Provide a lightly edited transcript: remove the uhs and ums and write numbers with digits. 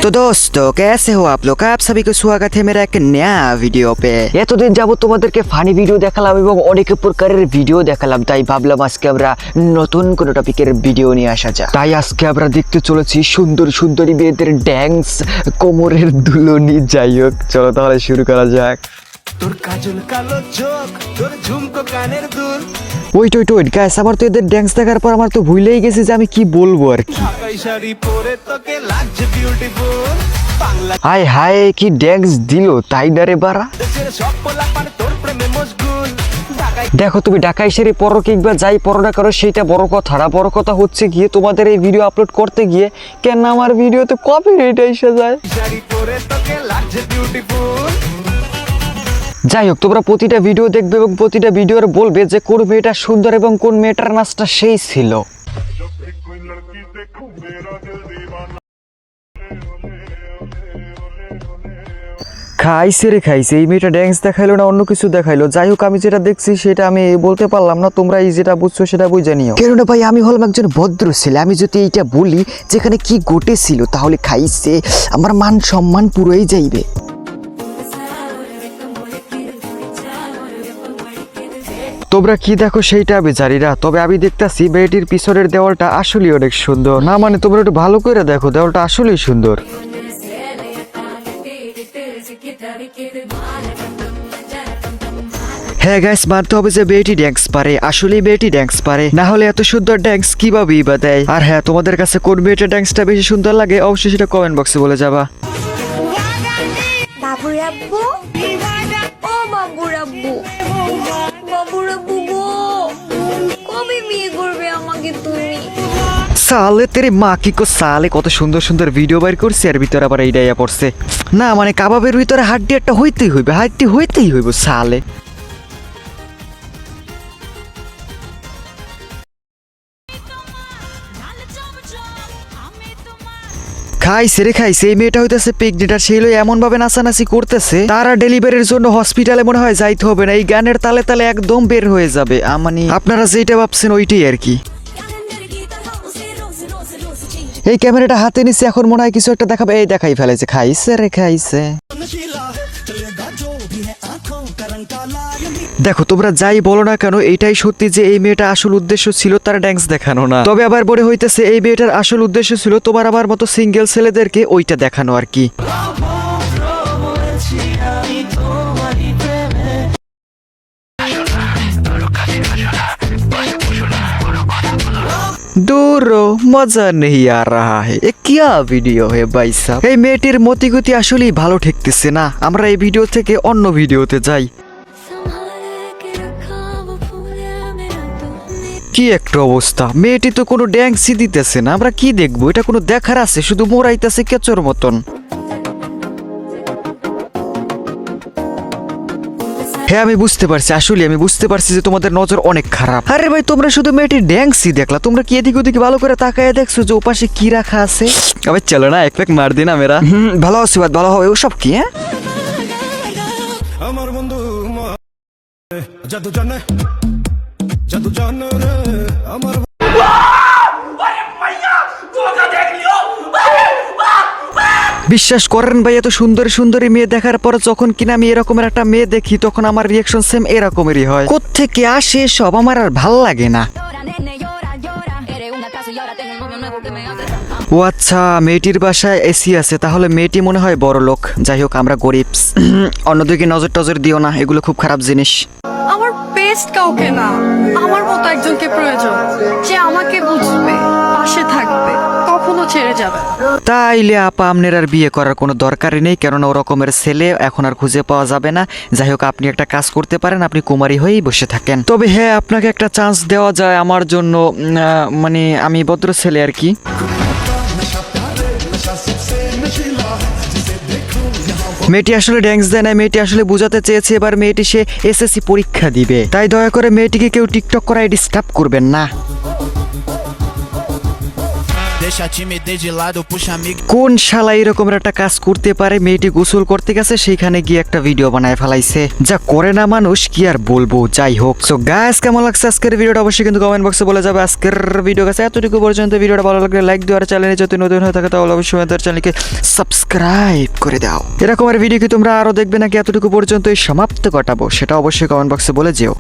तो दोस्तों कैसे हो आप लोग, आप सभी को स्वागत है मेरा एक नया ভিডিও पे। এতদিন যাবত তোমাদেরকে ফানি ভিডিও দেখালাম এবং অনেক প্রকারের ভিডিও দেখালাম, তাই ভাবলাম আজকে আমরা নতুন কোন টপিকের ভিডিও নিয়ে আসা যাক। তাই আজকে আমরা দেখতে চলেছি সুন্দর সুন্দরী মেয়েদের ড্যান্স, কোমরের দুলনি। যাই হোক, চলো তাহলে শুরু করা যাক। তোর কাজল কালো চোখ, তোর ঝুমকো কানের দুল। ওয়েট গাইস, আমার তো এদের ড্যান্স দেখার পর আমার তো ভুলেই গেছি যে আমি কি বলবো আর কি। ঢাকাই শাড়ি পরে তোকে লাগছে বিউটিফুল। বাংলা হাই হাই, কি ড্যান্স দিল তাই না রে বাড়া। দেশের সব পোলাপান তোর প্রেমে মশগুল। ঢাকাই দেখো, তুমি ঢাকায় সেরে পড়ো কিংবা যাই পড়ো না করো, সেটা বড় কথা না। বড় কথা হচ্ছে গিয়ে তোমাদের এই ভিডিও আপলোড করতে গিয়ে কেন আমার ভিডিওতে কপিরাইট এসে যায়। শাড়ি পরে তোকে লাগছে বিউটিফুল। যাই হোক, তোমরা প্রতিটা ভিডিও দেখবে এবং প্রতিটা ভিডিওর বলবে যে কোন মেয়েটা সুন্দর এবং কোন মেয়েটার নাচটা সেই ছিল। খাইছে রে খাইছে, এই মেয়েটা ড্যান্স দেখাইলো না অন্য কিছু দেখাইলো। যাই হোক, আমি যেটা দেখছি সেটা আমি বলতে পারলাম না, তোমরা এই যেটা বুঝছো সেটা বুঝে নিও। কেননা ভাই, আমি হলাম একজন ভদ্র ছেলে, আমি যদি এইটা বলি যেখানে কি ঘটেছিল তাহলে খাইছে আমার মান সম্মান পুরোই যাইবে। তোমরা কি দেখো সেইটা বেচারিরা, তবে আমি দেখতাছি মেয়েটির পিছনের দেওয়ালটা আসলেই অনেক সুন্দর। না মানে তোমরা একটু ভালো করে দেখো, দেওয়ালটা আসলেই সুন্দর। হ্যাঁ গাইস, মানতে হবে যে মেয়েটি ড্যান্স পারে, আসলেই মেয়েটি ড্যান্স পারে, না হলে এত সুন্দর ড্যান্স কিভাবেই বা দেয়। আর হ্যাঁ, তোমাদের কাছে কোন মেয়েটার ড্যান্সটা বেশি সুন্দর লাগে অবশ্যই সেটা কমেন্ট বক্সে বলে যাবা। বাবুর আব্বু, ও বাবুর আব্বু, বাবুর আব্বু গো, কবে বিয়ে করবে আমাকে তুমি? সালে তেরে মা কি কো সালে, কত সুন্দর সুন্দর ভিডিও বাইর করছে আর ভিতরে আবার এইটাই পড়ছে। না মানে কাবাবের ভিতরে হাড্ডি একটা হইতেই হইবে, হাড্ডি হইতেই হইব সালে। খাইছে রে খাইছে, এই মেয়েটা হইতেছে প্রেগনেন্ট আর সেই এমন ভাবে নাচানাচি করতেছে তারা ডেলিভারির জন্য হসপিটালে মনে হয় যাইতে হবে না, এই গানের তালে তালে একদম বের হয়ে যাবে। মানে আপনারা যেটা ভাবছেন ওইটাই আর কি। এই ক্যামেরাটা হাতে নিচ্ছে, এখন মনে হয় কিছু একটা দেখাবে। এই দেখাই ফেলেছে, খাইছে রে খাইছে। দেখো, তোমরা যাই বলো না কেন, এইটাই সত্যি যে এই মেয়েটা আসল উদ্দেশ্য ছিল তার ড্যান্স দেখানো না। তবে আবার মনে হইতেছে এই মেয়েটার আসল উদ্দেশ্য ছিল তোমার আমার মতো সিঙ্গেল ছেলেদেরকে ওইটা দেখানো আর কি। दूर मजा नहीं आ रहा है, ये क्या ভিডিও হে ভাই সাহেব। এই মেয়েটির মতিগতি আসলেই ভালো ঠেকতেছে না। আমরা এই ভিডিও থেকে অন্য ভিডিওতে যাই। কি একটা অবস্থা, মেয়েটি তো কোনো ড্যান্সই দিতেছে না। আমরা কি দেখবো, এটা কোনো দেখার আছে? শুধু মোরাইতেছে কেচোর মতন। হ্যাঁ, আমি বুঝতে পারছি, আসলে আমি বুঝতে পারছি যে তোমাদের নজর অনেক খারাপ। আরে ভাই, তোমরা শুধু মেয়েটির ড্যান্সই দেখলা, তোমরা কি এদিক ওদিকে ভালো করে তাকায় দেখছো যে ওপাশে কি রাখা আছে? আবার চলো না এক প্যাক মার দিন মেরা। ভালো আশীর্বাদ, ভালো হবে। ওসব কি? হ্যাঁ, আমার বন্ধু জাদু জানে, জাদু জানে রে আমার। বিশ্বাস করেন ভাই, এত সুন্দর সুন্দরী মেয়ে দেখার পর যখন কিনা আমি এরকমের একটা মেয়ে দেখি তখন আমার রিয়াকশন সেম এরকমেরই হয়। কোত্থেকে আসে সব আমার আর ভাল লাগে না। ও আচ্ছা, মেয়েটির বাসায় এসি আছে, তাহলে মেয়েটি মনে হয় বড় লোক। যাই হোক, আমরা গরিব। অন্যদিকে নজর টজর দিও না, এগুলো খুব খারাপ জিনিস। আমার বেস্ট কাউকে না, আমার মতো একজনকে প্রয়োজন যে আমাকে বুঝবে, পাশে থাকবে, কখনো ছেড়ে যাবে। তাইলে আপা, আপনার আর বিয়ে করার কোনো দরকারই নেই, কেননা ওরকমের ছেলে এখন আর খুঁজে পাওয়া যাবে না। যাই হোক, আপনি একটা কাজ করতে পারেন, আপনি কুমারী হয়েই বসে থাকেন। তবে হ্যাঁ, আপনাকে একটা চান্স দেওয়া যায় আমার জন্য, মানে আমি ভদ্র ছেলে আর কি। মেয়েটি আসলে ড্যান্স দেয় না, মেয়েটি আসলে বোঝাতে চেয়েছে এবার মেয়েটি সে এসএসসি পরীক্ষা দিবে। তাই দয়া করে মেয়েটিকে কেউ টিকটক করায় ডিস্টার্ব করবেন না। deixa a timidez de lado, puxa amigo. কোন শালা এরকমের একটা কাজ করতে পারে? মেয়েটি গোসল করতে গেছে, সেইখানে গিয়ে একটা ভিডিও বানায় ফেলাইছে। যা করে না মানুষ, কি আর বলবো। যাই হোক, সো গাইস, কেমন লাগছে আজকের ভিডিওটা অবশ্যই কিন্তু কমেন্ট বক্সে বলে যাবে। আজকের ভিডিও কাছে এতটুকু পর্যন্ত। ভিডিওটা ভালো লাগলে লাইক দিও, আর চ্যানেলে যদি নতুন হয়ে থাকে তাহলে অবশ্যই আমাদের চ্যানেলকে সাবস্ক্রাইব করে দাও। এরকমের ভিডিও কি তোমরা আরো দেখবে নাকি এতটুকু পর্যন্তই সমাপ্ত ঘটাবো, সেটা অবশ্যই কমেন্ট বক্সে বলে যেও।